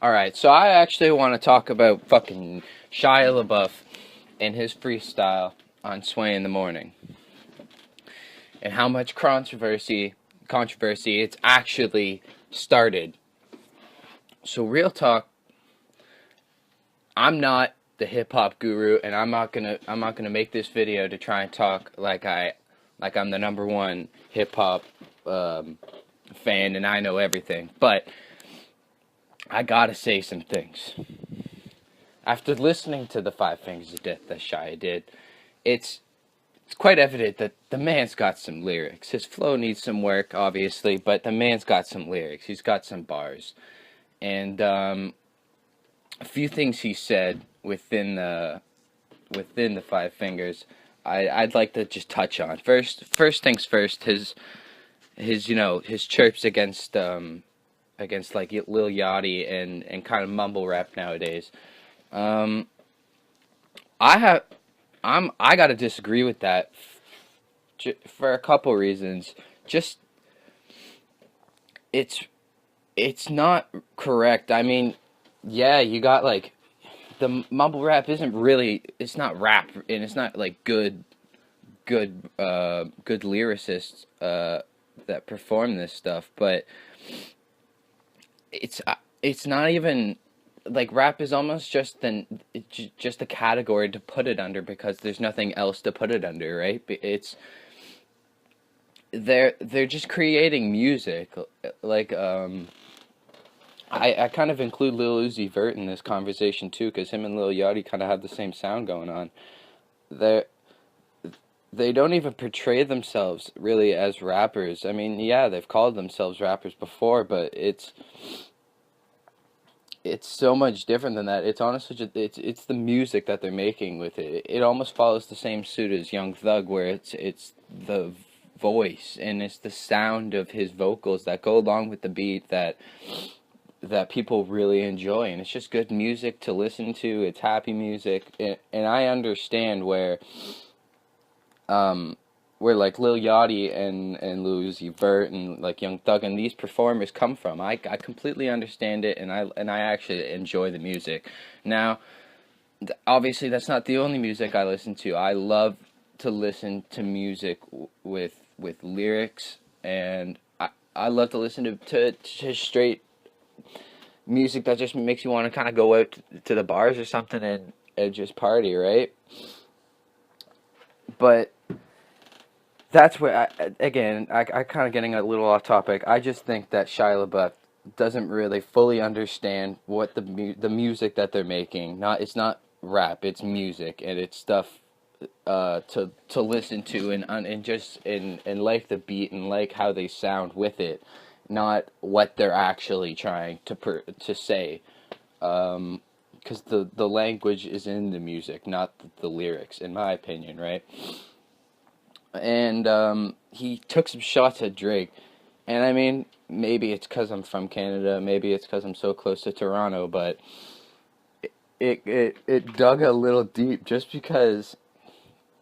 Alright, so I actually want to talk about fucking Shia LaBeouf and his freestyle on Sway in the Morning. And how much controversy it's actually started. So real talk, I'm not the hip hop guru, and I'm not gonna make this video to try and talk like I'm the number one hip hop fan and I know everything. But I gotta say some things. After listening to the Five Fingers of Death that Shia did, it's it's quite evident that the man's got some lyrics. His flow needs some work, obviously, but the man's got some lyrics. He's got some bars, and a few things he said within the Five Fingers, I'd like to just touch on. First things first. His chirps against like Lil Yachty and kind of mumble rap nowadays. Um, I have I gotta disagree with that for a couple reasons. Just it's it's not correct. I mean, yeah, you got like the mumble rap isn't really, it's not rap, and it's not like good lyricists that perform this stuff, but it's not even like rap is almost just a category to put it under because there's nothing else to put it under, right? It's they're just creating music. Like I kind of include Lil Uzi Vert in this conversation too, because him and Lil Yachty kind of have the same sound going on. They they don't even portray themselves really as rappers. I mean, yeah, they've called themselves rappers before, but it's so much different than that. It's honestly just it's the music that they're making with it. It almost follows the same suit as Young Thug, where it's the voice and it's the sound of his vocals that go along with the beat that people really enjoy, and it's just good music to listen to. It's happy music, and I understand um, where like Lil Yachty and Lil Uzi Vert and like Young Thug and these performers come from. I completely understand it, and I actually enjoy the music. Now, obviously, that's not the only music I listen to. I love to listen to music with lyrics, and I love to listen to straight music that just makes you want to kind of go out to the bars or something and just party, right? But that's where I kind of getting a little off topic. I just think that Shia LaBeouf doesn't really fully understand what the music that they're making. Not It's not rap, it's music, and it's stuff to listen to and just and like the beat and like how they sound with it, not what they're actually trying to say. Because the language is in the music, not the lyrics, in my opinion, right? And he took some shots at Drake, and I mean, maybe it's because I'm from Canada, maybe it's because I'm so close to Toronto, but it dug a little deep just because,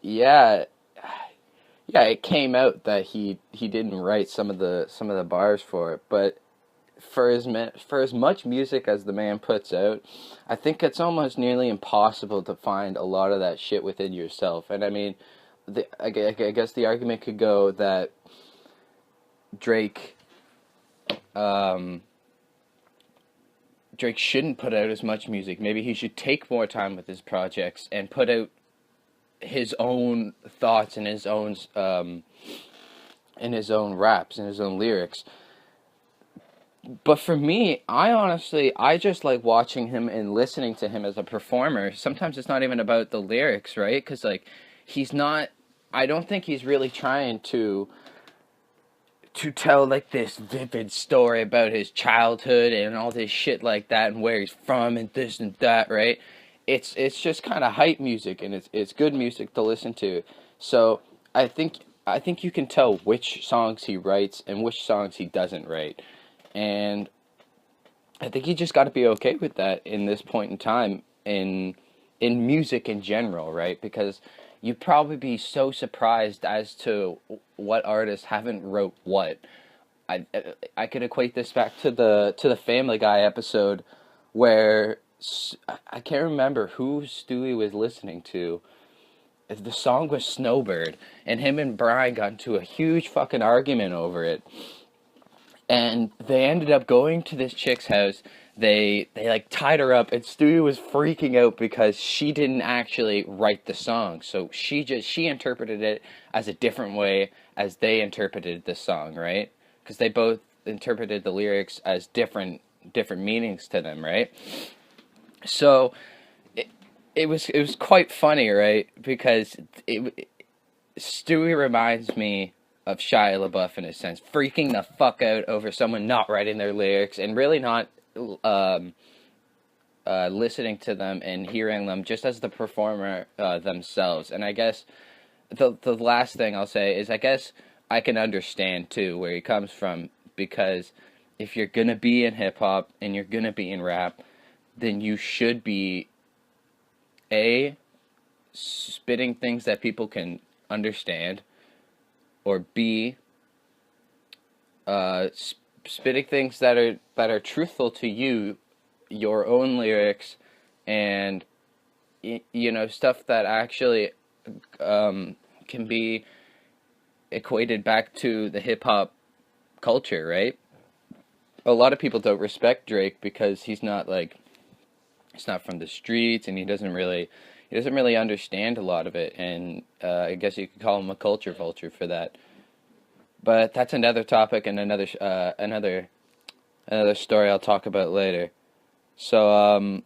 yeah, yeah, it came out that he didn't write some of the bars for it, but for as much music as the man puts out, I think it's almost nearly impossible to find a lot of that shit within yourself. And I mean, I guess the argument could go that Drake um, Drake shouldn't put out as much music. Maybe he should take more time with his projects and put out his own thoughts and his own raps and his own lyrics. But for me, I just like watching him and listening to him as a performer. Sometimes it's not even about the lyrics, right? Because like he's not. I don't think he's really trying to tell like this vivid story about his childhood and all this shit like that and where he's from and this and that, right? It's just kind of hype music, and it's good music to listen to. So I think you can tell which songs he writes and which songs he doesn't write. And I think you just got to be okay with that in this point in time in music in general, right? Because you'd probably be so surprised as to what artists haven't wrote what. I I could equate this back to the Family Guy episode where I can't remember who Stewie was listening to. The song was Snowbird, and him and Brian got into a huge fucking argument over it. And they ended up going to this chick's house. They like tied her up, and Stewie was freaking out because she didn't actually write the song. So she interpreted it as a different way as they interpreted the song, right? Because they both interpreted the lyrics as different meanings to them, right? So it was quite funny, right? Because Stewie reminds me of Shia LaBeouf in a sense, freaking the fuck out over someone not writing their lyrics and really not listening to them and hearing them just as the performer themselves. And I guess the last thing I'll say is I guess I can understand too where he comes from, because if you're gonna be in hip hop and you're gonna be in rap, then you should be spitting things that people can understand, or B, spitting things that are truthful to you, your own lyrics, and stuff that actually can be equated back to the hip hop culture, right? A lot of people don't respect Drake because he's not from the streets, and he doesn't really understand a lot of it, and I guess you could call him a culture vulture for that. But that's another topic and another story I'll talk about later. So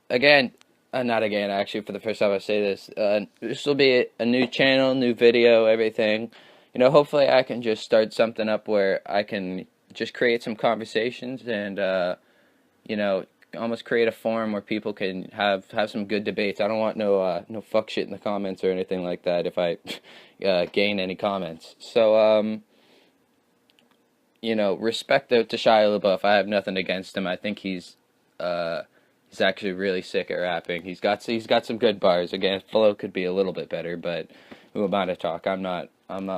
again, not again, actually, for the first time I say this, this will be a new channel, new video, everything. Hopefully I can just start something up where I can just create some conversations and almost create a forum where people can have some good debates. I don't want no fuck shit in the comments or anything like that if I gain any comments. So respect out to Shia LaBeouf. I have nothing against him. I think he's actually really sick at rapping. He's got some good bars. Again, flow could be a little bit better, but who am I to talk? I'm not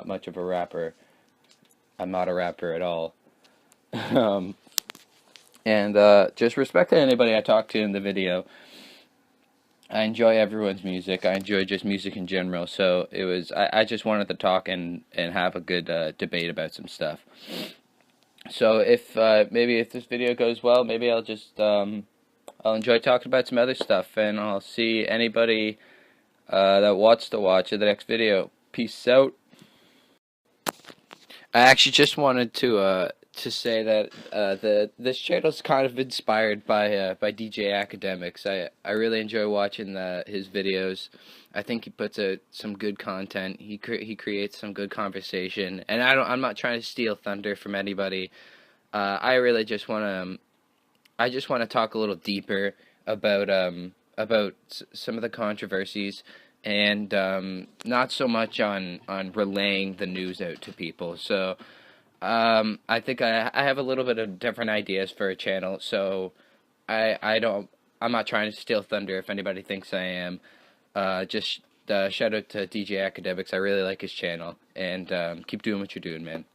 much of a rapper. I'm not a rapper at all. And just respect to anybody I talk to in the video. I enjoy everyone's music. I enjoy just music in general. So I just wanted to talk and have a good debate about some stuff. So maybe if this video goes well, maybe I'll just I'll enjoy talking about some other stuff, and I'll see anybody that wants to watch in the next video. Peace out. I actually just wanted to say that this channel is kind of inspired by DJ Akademiks. I really enjoy watching his videos. I think he puts out some good content. He creates some good conversation, and I'm not trying to steal thunder from anybody. I really just want to talk a little deeper about some of the controversies, and not so much on relaying the news out to people. So I think I have a little bit of different ideas for a channel, so I'm not trying to steal thunder if anybody thinks I am. Just shout out to DJ Akademiks. I really like his channel, and keep doing what you're doing, man.